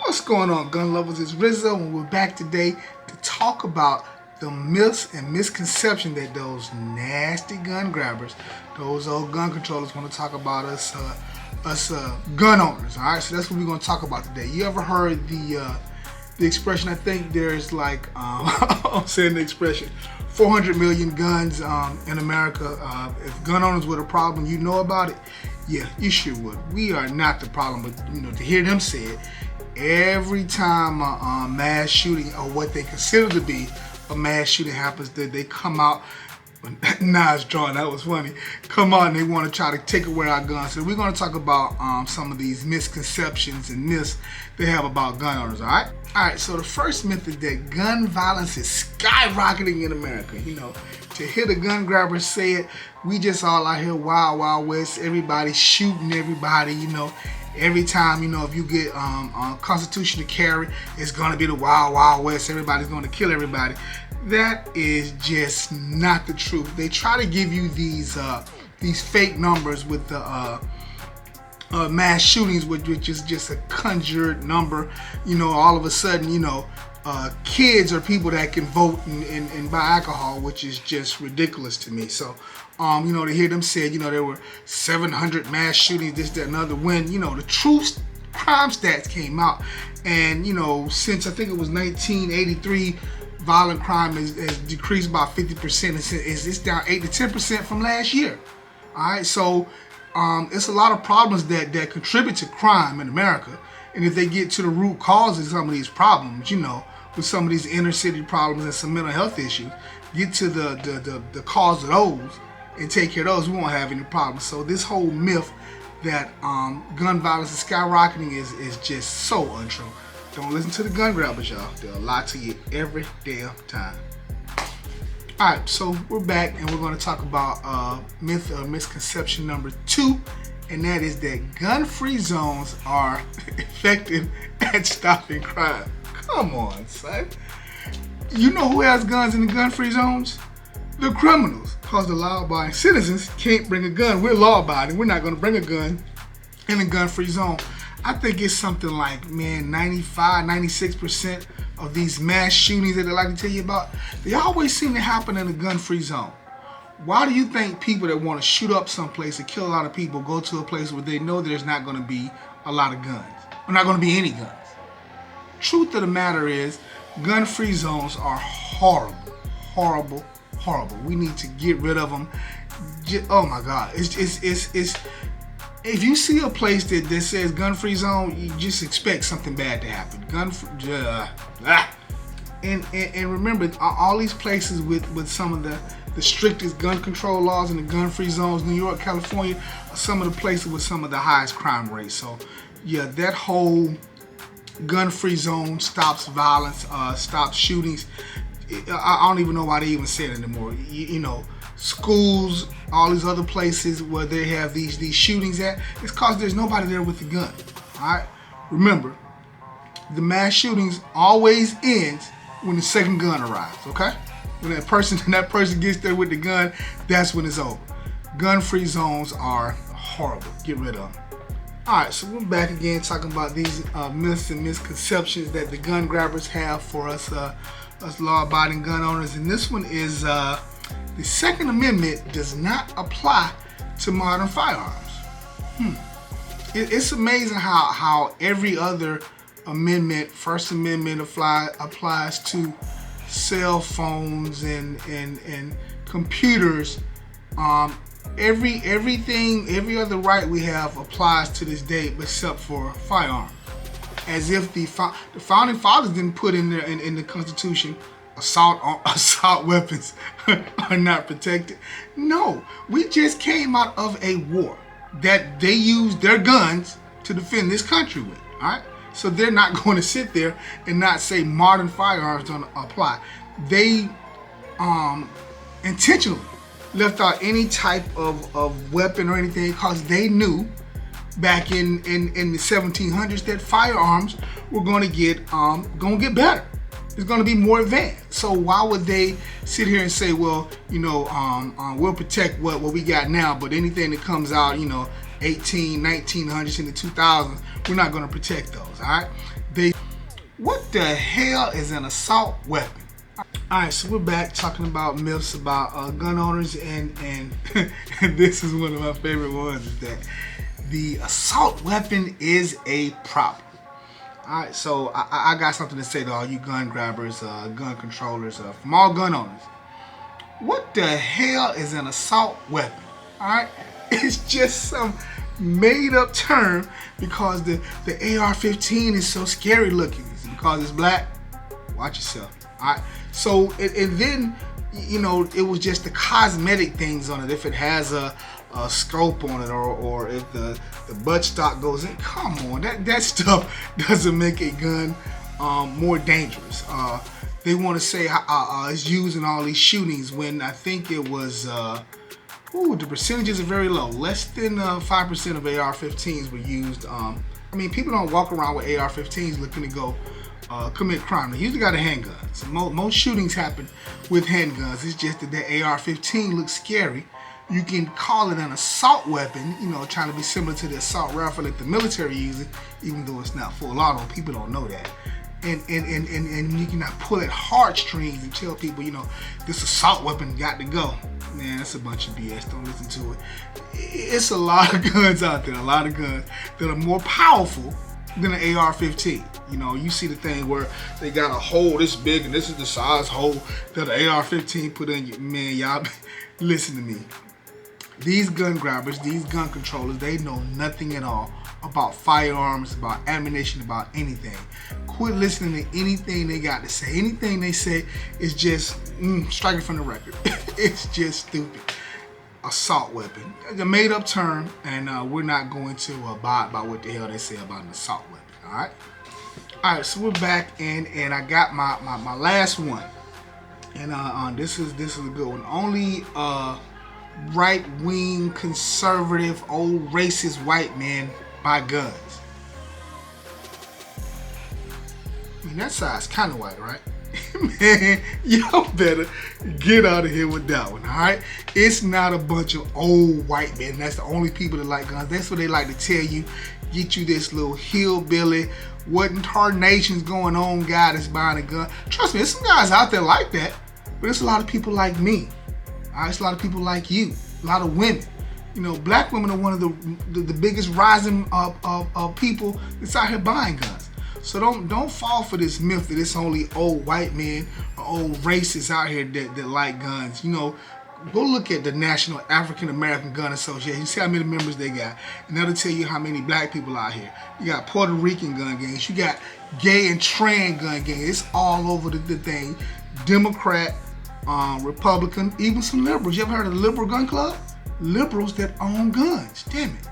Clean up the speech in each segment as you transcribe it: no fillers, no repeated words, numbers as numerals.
What's going on, gun lovers? It's Rizzo, and we're back today to talk about the myths and misconceptions that those nasty gun grabbers, those old gun controllers, want to talk about us gun owners. All right, so that's what we're going to talk about today. You ever heard the expression? I think there's like I'm saying the expression, 400 million guns in America. If gun owners were the problem, you know about it. Yeah, you sure would. We are not the problem, but to hear them say it. Every time a mass shooting, or what they consider to be a mass shooting, happens, that they come out. Now it's drawn. That was funny. Come on, they want to try to take away our guns. So we're going to talk about some of these misconceptions and myths they have about gun owners. All right. So the first myth is that gun violence is skyrocketing in America. To hear the gun grabbers say it, we just all out here wild, wild west. Everybody shooting everybody. Every time, if you get constitution to carry, it's going to be the wild, wild west. Everybody's going to kill everybody. That is just not the truth. They try to give you these fake numbers with the mass shootings, which is just a conjured number. All of a sudden, kids are people that can vote and buy alcohol, which is just ridiculous to me. So, to hear them say, there were 700 mass shootings, this, that, and other, when, the true crime stats came out. And, since I think it was 1983, violent crime has decreased by 50%. It's down 8 to 10% from last year. All right, so it's a lot of problems that contribute to crime in America. And if they get to the root causes of some of these problems, with some of these inner city problems and some mental health issues, get to the cause of those and take care of those, we won't have any problems. So this whole myth that gun violence is skyrocketing is just so untrue. Don't listen to the gun grabbers, y'all. They'll lie to you every damn time. All right, so we're back, and we're going to talk about myth or misconception number 2, and that is that gun-free zones are effective at stopping crime. Come on, son. You know who has guns in the gun-free zones? The criminals, because the law-abiding citizens can't bring a gun. We're law-abiding. We're not going to bring a gun in a gun-free zone. I think it's something like, 95, 96% of these mass shootings that they like to tell you about, they always seem to happen in a gun-free zone. Why do you think people that want to shoot up someplace and kill a lot of people go to a place where they know there's not going to be a lot of guns, or not going to be any guns? Truth of the matter is, gun-free zones are horrible, horrible, horrible. We need to get rid of them. Oh my God, it's if you see a place that says gun-free zone, you just expect something bad to happen. And remember, all these places with some of the strictest gun control laws and the gun-free zones, New York, California, are some of the places with some of the highest crime rates. So yeah, that whole gun-free zone stops violence, stops shootings. I don't even know why they even say it anymore. Schools, all these other places where they have these shootings at, it's because there's nobody there with a gun. All right. Remember, the mass shootings always ends when the second gun arrives. Okay. When that person gets there with the gun, that's when it's over. Gun-free zones are horrible. Get rid of them. All right. So we're back again talking about these myths and misconceptions that the gun grabbers have for us law-abiding gun owners, and this one is the Second Amendment does not apply to modern firearms. It's amazing how every other amendment, First Amendment applies to cell phones and computers. Every other right we have applies to this day except for firearms. As if the founding fathers didn't put in there in the Constitution, assault weapons are not protected. No, we just came out of a war that they used their guns to defend this country with. All right, so they're not going to sit there and not say modern firearms don't apply. They intentionally left out any type of weapon or anything because they knew back in the 1700s that firearms were going to get better. It's going to be more advanced. So why would they sit here and say, well, we'll protect what we got now, but anything that comes out, 1900s, and the 2000s, we're not going to protect those, all right? What the hell is an assault weapon? All right, so we're back talking about myths about gun owners, and this is one of my favorite ones, is that the assault weapon is a problem. All right, so I got something to say to all you gun grabbers, gun controllers, from all gun owners. What the hell is an assault weapon? All right, it's just some made up term because the AR-15 is so scary looking. Is it because it's black? Watch yourself. All right. So and then, you know, it was just the cosmetic things on it. If it has a scope on it, or if the buttstock goes in, come on, that stuff doesn't make a gun more dangerous. They want to say it's used in all these shootings when I think it was the percentages are very low. Less than 5% of AR-15s were used. I mean, people don't walk around with AR-15s looking to go commit crime. They usually got a handgun. So most shootings happen with handguns. It's just that the AR-15 looks scary. You can call it an assault weapon, you know, trying to be similar to the assault rifle that the military uses, even though it's not full auto. People don't know that. And you cannot pull at heartstrings and tell people, you know, this assault weapon got to go. Man, that's a bunch of BS. Don't listen to it. It's a lot of guns out there, a lot of guns that are more powerful than an AR-15. You know, you see the thing where they got a hole this big, and this is the size hole that an AR-15 put in you. Man, y'all, listen to me. These gun grabbers, these gun controllers, they know nothing at all about firearms, about ammunition, about anything. Quit listening to anything they got to say. Anything they say is just striking from the record. It's just stupid. Assault weapon. It's a made up term, and we're not going to abide by what the hell they say about an assault weapon. Alright? Alright, so we're back, and I got my last one. And this is a good one. Only right-wing, conservative, old racist white men buy guns. I mean, that side's kind of white, right? Man, y'all better get out of here with that one, all right? It's not a bunch of old white men. That's the only people that like guns. That's what they like to tell you. Get you this little hillbilly, what in tarnation's going on guy that's buying a gun. Trust me, there's some guys out there like that, but there's a lot of people like me. All right, it's a lot of people like you, a lot of women. You know, black women are one of the biggest rising people that's out here buying guns. So don't fall for this myth that it's only old white men or old racists out here that like guns. You know, go look at the National African American Gun Association. See how many members they got, and that'll tell you how many black people out here. You got Puerto Rican gun gangs. You got gay and trans gun gangs. It's all over the thing. Democrat, Republican, even some liberals. You ever heard of the Liberal Gun Club? Liberals that own guns. Damn it.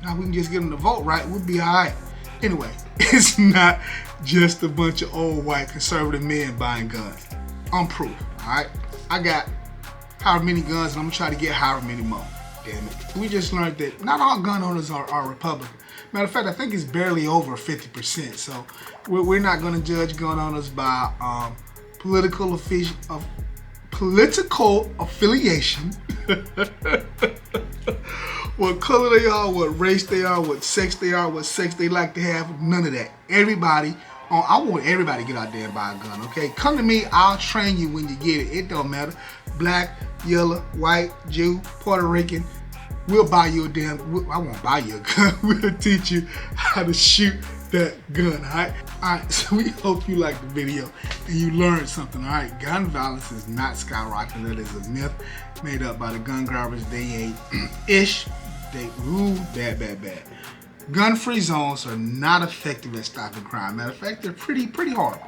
Now we can just get them to vote right. We'll be all right. Anyway, it's not just a bunch of old white conservative men buying guns. I'm proof, all right? I got however many guns, and I'm gonna try to get however many more. Damn it. We just learned that not all gun owners are Republican. Matter of fact, I think it's barely over 50%. So we're not gonna judge gun owners by political affiliation. What color they are, what race they are, what sex they are, what sex they like to have, none of that. Everybody, I want everybody to get out there and buy a gun, okay? Come to me, I'll train you when you get it. It don't matter. Black, yellow, white, Jew, Puerto Rican, we'll buy you I won't buy you a gun. We'll teach you how to shoot that gun, all right? All right, so we hope you liked the video and you learned something, all right? Gun violence is not skyrocketing. That is a myth made up by the gun grabbers. They ain't ish. They bad. Gun-free zones are not effective at stopping crime. Matter of fact, they're pretty horrible.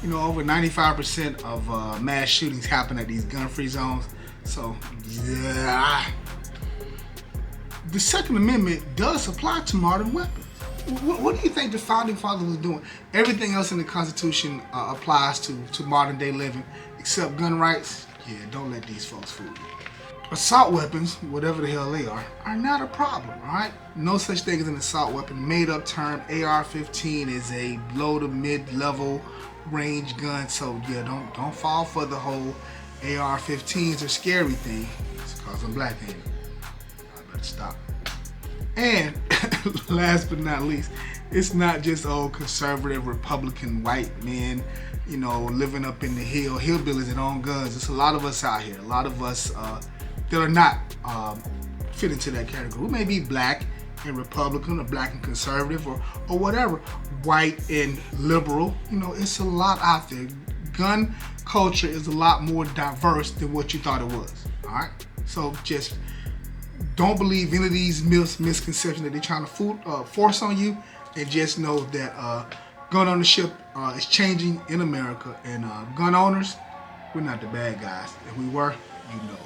You know, over 95% of mass shootings happen at these gun-free zones. So, yeah. The Second Amendment does apply to modern weapons. What do you think the Founding Fathers was doing? Everything else in the Constitution applies to modern day living, except gun rights. Yeah, don't let these folks fool you. Assault weapons, whatever the hell they are not a problem, all right? No such thing as an assault weapon. Made up term. AR-15 is a low to mid-level range gun. So yeah, don't fall for the whole AR-15s are scary thing. It's because I'm black-handed. I better stop. And last but not least, it's not just old conservative Republican white men, you know, living up in the hillbillies that own guns. There's a lot of us out here, a lot of us that are not fit into that category. We may be black and Republican or black and conservative or whatever, white and liberal. You know, it's a lot out there. Gun culture is a lot more diverse than what you thought it was. All right, so just don't believe any of these misconceptions that they're trying to force on you, and just know that gun ownership is changing in America, and gun owners, we're not the bad guys. If we were, you know.